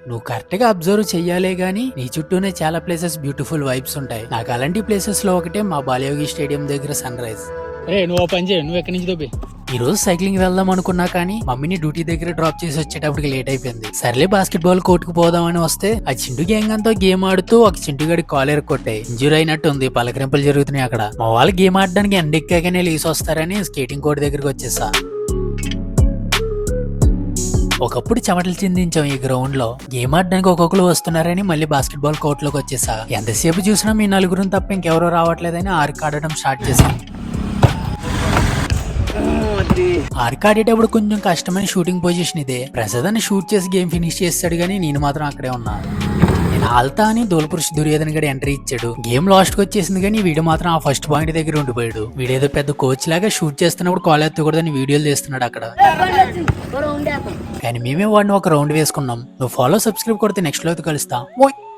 నువ్వు కరెక్ట్ గా అబ్జర్వ్ చెయ్యాలే గానీ నీ చుట్టూనే చాలా ప్లేసెస్ బ్యూటిఫుల్ వైబ్స్ ఉంటాయి. నాకు అలాంటి ప్లేసెస్ లో ఒకటే మా బాలయోగి స్టేడియం దగ్గర సన్ రైజ్. రే నువ్వు ఓ పని చేయి, నువ్వు ఎక్కడి నుంచి దొబ్బి. ఈ రోజు సైక్లింగ్ వెళ్దాం అనుకున్నా కానీ మమ్మీని డ్యూటీ దగ్గర డ్రాప్ చేసి వచ్చేటప్పటికి లేట్ అయిపోయింది. సర్లే బాస్కెట్ బాల్ కోర్టుకు పోదామని వస్తే ఆ చింటు గ్యాంగ్ అంతా గేమ్ ఆడుతూ ఒక చింటుగాడి కాలర్ కొట్టాయి. ఇంజూరీ అయినట్టు ఉంది, పలకరింపులు జరుగుతున్నాయి అక్కడ. మా వాళ్ళు గేమ్ ఆడడానికి ఎండెక్కాగానే లేసి వస్తారని స్కేటింగ్ కోర్ట్ దగ్గరికి వచ్చేసా. ఒకప్పుడు చెమటలు చిందించాం ఈ గ్రౌండ్ లో. గేమ్ ఆడడానికి ఒక్కొక్కరు వస్తున్నారని మళ్ళీ బాస్కెట్ బాల్ కోర్ట్ లోకి వచ్చేసా. ఎంతసేపు చూసినా మీ నలుగురు తప్ప ఇంకెవరో రావట్లేదని ఆర్క్ ఆడటం స్టార్ట్ చేశాం. ఆర్క్ ఆడేటప్పుడు కొంచెం కష్టమైన షూటింగ్ పొజిషన్ ఇదే. ప్రసాద్ అని షూట్ చేసి గేమ్ ఫినిష్ చేస్తాడు గానీ నేను మాత్రం అక్కడే ఉన్నా. నేను ఆల్తా అని దోల్పురుష్ దుర్యోధన్ గడి ఎంట్రీ ఇచ్చాడు. గేమ్ లాస్ట్ కి వచ్చేసింది కానీ వీడు మాత్రం ఆ ఫస్ట్ పాయింట్ దగ్గర ఉండిపోయాడు. వీడేదో పెద్ద కోచ్ లాగా షూట్ చేస్తున్నప్పుడు కాల్ ఎత్తకూడదని వీడియోలు చేస్తున్నాడు అక్కడ. కానీ మేమే వాడిని ఒక రౌండ్ వేసుకున్నాం. నువ్వు ఫాలో సబ్స్క్రైబ్ కొడితే నెక్స్ట్ లో కలుస్తా. ఓయ్.